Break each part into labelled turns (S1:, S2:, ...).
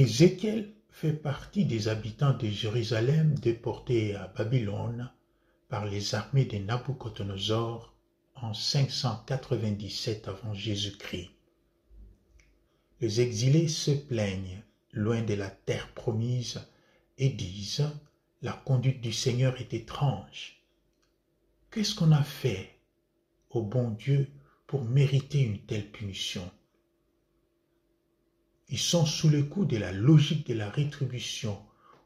S1: Ézéchiel fait partie des habitants de Jérusalem déportés à Babylone par les armées de Nabuchodonosor en 597 avant Jésus-Christ. Les exilés se plaignent loin de la terre promise et disent « La conduite du Seigneur est étrange. Qu'est-ce qu'on a fait au bon Dieu pour mériter une telle punition ?» Ils sont sous le coup de la logique de la rétribution,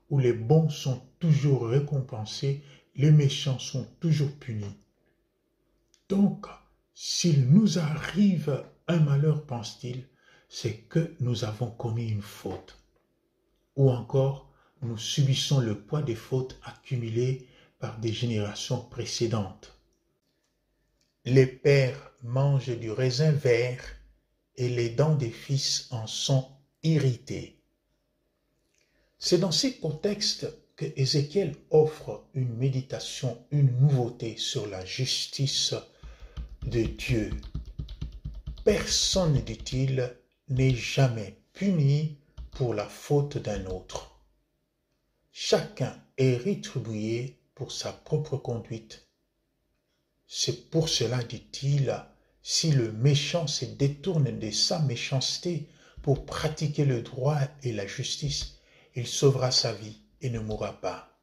S1: où les bons sont toujours récompensés, les méchants sont toujours punis. Donc, s'il nous arrive un malheur, pense-t-il, c'est que nous avons commis une faute. Ou encore, nous subissons le poids des fautes accumulées par des générations précédentes. Les pères mangent du raisin vert et les dents des fils en sont irritées. C'est dans ces contextes que Ézéchiel offre une méditation, une nouveauté sur la justice de Dieu. Personne, dit-il, n'est jamais puni pour la faute d'un autre. Chacun est rétribué pour sa propre conduite. C'est pour cela, dit-il, si le méchant se détourne de sa méchanceté pour pratiquer le droit et la justice, il sauvera sa vie et ne mourra pas.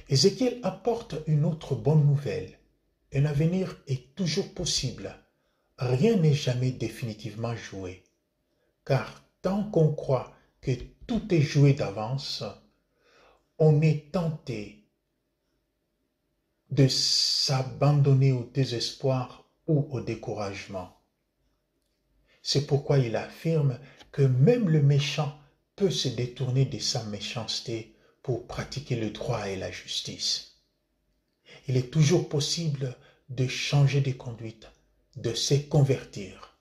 S1: Ézéchiel apporte une autre bonne nouvelle. Un avenir est toujours possible. Rien n'est jamais définitivement joué. Car tant qu'on croit que tout est joué d'avance, on est tenté de s'abandonner au désespoir ou au découragement. C'est pourquoi il affirme que même le méchant peut se détourner de sa méchanceté pour pratiquer le droit et la justice. Il est toujours possible de changer de conduite, de se convertir.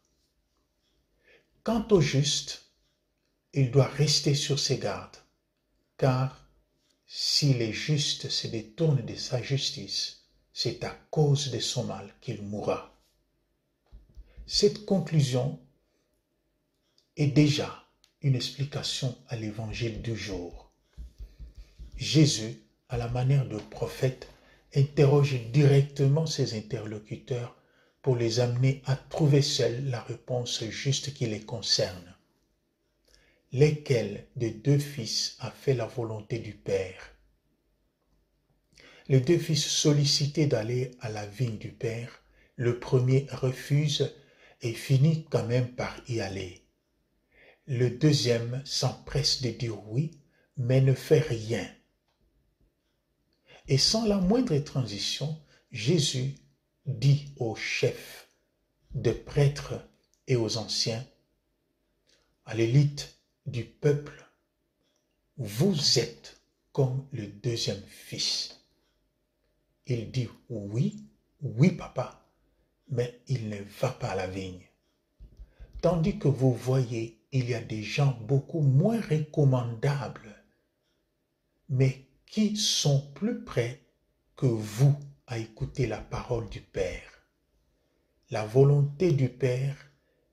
S1: Quant au juste, il doit rester sur ses gardes, car s'il est juste se détourne de sa justice, c'est à cause de son mal qu'il mourra. Cette conclusion est déjà une explication à l'évangile du jour. Jésus, à la manière de prophète, interroge directement ses interlocuteurs pour les amener à trouver seuls la réponse juste qui les concerne. Lesquels des deux fils a fait la volonté du Père? Les deux fils sollicités d'aller à la vigne du Père, le premier refuse et finit quand même par y aller. Le deuxième s'empresse de dire oui, mais ne fait rien. Et sans la moindre transition, Jésus dit aux chefs des prêtres et aux anciens, à l'élite du peuple, vous êtes comme le deuxième fils. Il dit oui, oui papa, mais il ne va pas à la vigne. Tandis que vous voyez, il y a des gens beaucoup moins recommandables, mais qui sont plus près que vous à écouter la parole du Père. La volonté du Père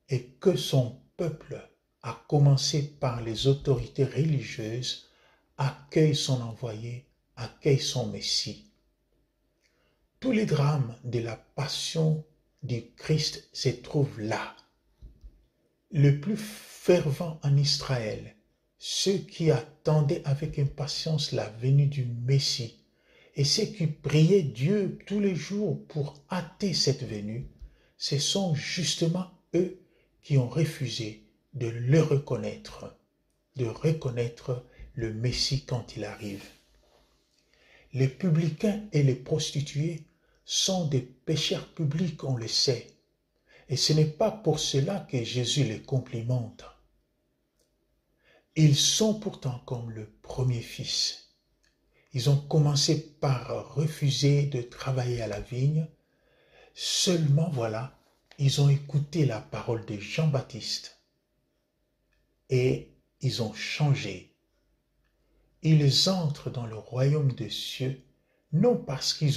S1: est que son peuple, à commencer par les autorités religieuses, accueille son envoyé, accueille son Messie. Tous les drames de la passion du Christ se trouvent là. Le plus fervent en Israël, ceux qui attendaient avec impatience la venue du Messie et ceux qui priaient Dieu tous les jours pour hâter cette venue, ce sont justement eux qui ont refusé de le reconnaître, de reconnaître le Messie quand il arrive. Les publicains et les prostituées sont des pécheurs publics, on le sait. Et ce n'est pas pour cela que Jésus les complimente. Ils sont pourtant comme le premier fils. Ils ont commencé par refuser de travailler à la vigne. Seulement voilà, ils ont écouté la parole de Jean-Baptiste et ils ont changé. Ils entrent dans le royaume des cieux, non parce qu'ils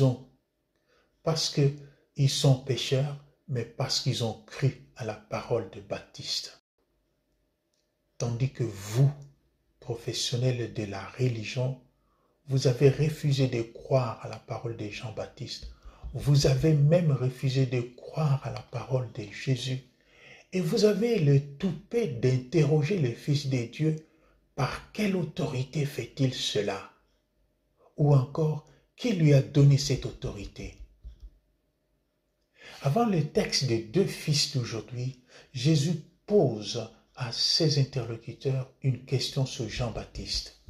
S1: sont pécheurs, mais parce qu'ils ont cru à la parole de Baptiste. tandis que vous, professionnels de la religion, vous avez refusé de croire à la parole de Jean-Baptiste. Vous avez même refusé de croire à la parole de Jésus. Et vous avez le toupet d'interroger le Fils de Dieu. Par quelle autorité fait-il cela? Ou encore, qui lui a donné cette autorité? Avant le texte des deux fils d'aujourd'hui, Jésus pose à ses interlocuteurs une question sur Jean-Baptiste.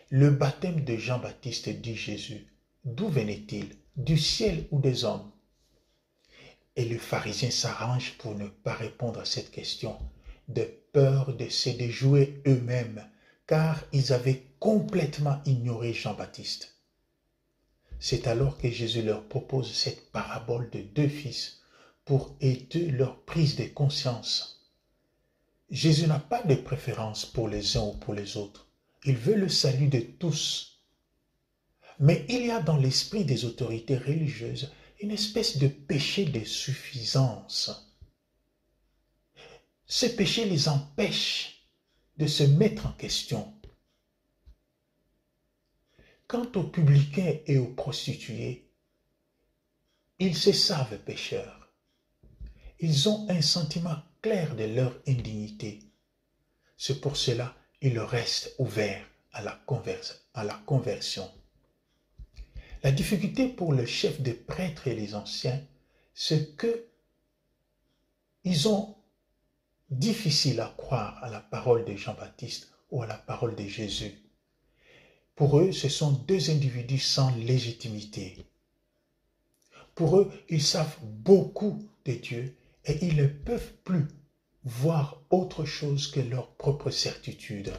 S1: Le baptême de Jean-Baptiste, dit Jésus, d'où venait-il? Du ciel ou des hommes? Et les pharisiens s'arrangent pour ne pas répondre à cette question, de peur de se déjouer eux-mêmes, car ils avaient complètement ignoré Jean-Baptiste. C'est alors que Jésus leur propose cette parabole de deux fils pour aider leur prise de conscience. Jésus n'a pas de préférence pour les uns ou pour les autres. Il veut le salut de tous. Mais il y a dans l'esprit des autorités religieuses une espèce de péché de suffisance. Ce péché les empêche de se mettre en question. Quant aux publicains et aux prostituées, ils se savent pécheurs. Ils ont un sentiment clair de leur indignité. C'est pour cela qu'ils restent ouverts à la conversion. La difficulté pour le chef des prêtres et les anciens, c'est que ils ont difficile à croire à la parole de Jean-Baptiste ou à la parole de Jésus. Pour eux, ce sont deux individus sans légitimité. Pour eux, ils savent beaucoup de Dieu et ils ne peuvent plus voir autre chose que leur propre certitude.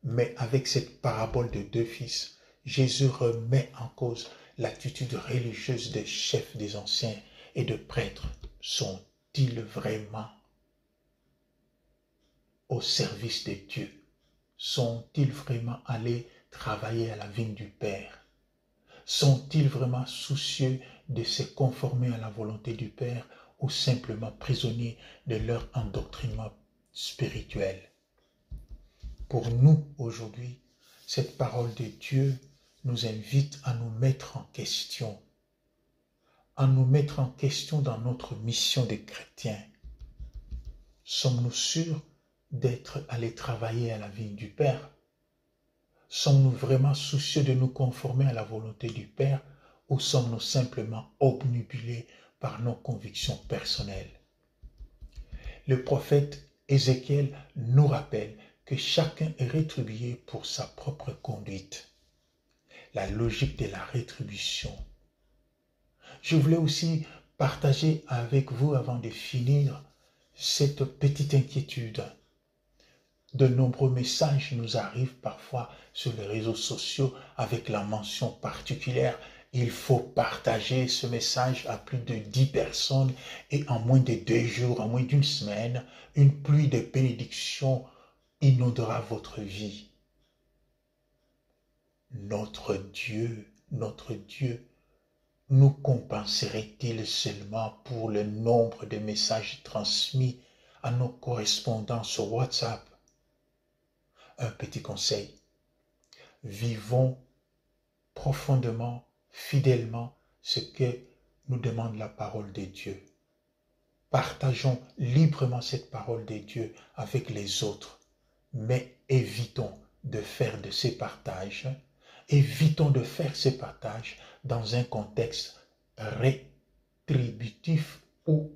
S1: Mais avec cette parabole de deux fils, Jésus remet en cause l'attitude religieuse des chefs des anciens et de prêtres. Sont-ils vraiment au service de Dieu? Sont-ils vraiment allés travailler à la vigne du Père? Sont-ils vraiment soucieux de se conformer à la volonté du Père ou simplement prisonniers de leur endoctrinement spirituel? Pour nous, aujourd'hui, cette parole de Dieu nous invite à nous mettre en question, dans notre mission de chrétiens. Sommes-nous sûrs d'être allés travailler à la vigne du Père? Sommes-nous vraiment soucieux de nous conformer à la volonté du Père ou sommes-nous simplement obnubilés par nos convictions personnelles? Le prophète Ézéchiel nous rappelle que chacun est rétribué pour sa propre conduite. La logique de la rétribution. Je voulais aussi partager avec vous, avant de finir, cette petite inquiétude. De nombreux messages nous arrivent parfois sur les réseaux sociaux avec la mention particulière « Il faut partager ce message à plus de 10 personnes et en moins de 2 jours, en moins d'une semaine, une pluie de bénédictions inondera votre vie. » Notre Dieu nous compenserait-il seulement pour le nombre de messages transmis à nos correspondants sur WhatsApp? Un petit conseil, vivons profondément, fidèlement ce que nous demande la parole de Dieu. Partageons librement cette parole de Dieu avec les autres, mais évitons de faire ces partages dans un contexte rétributif ou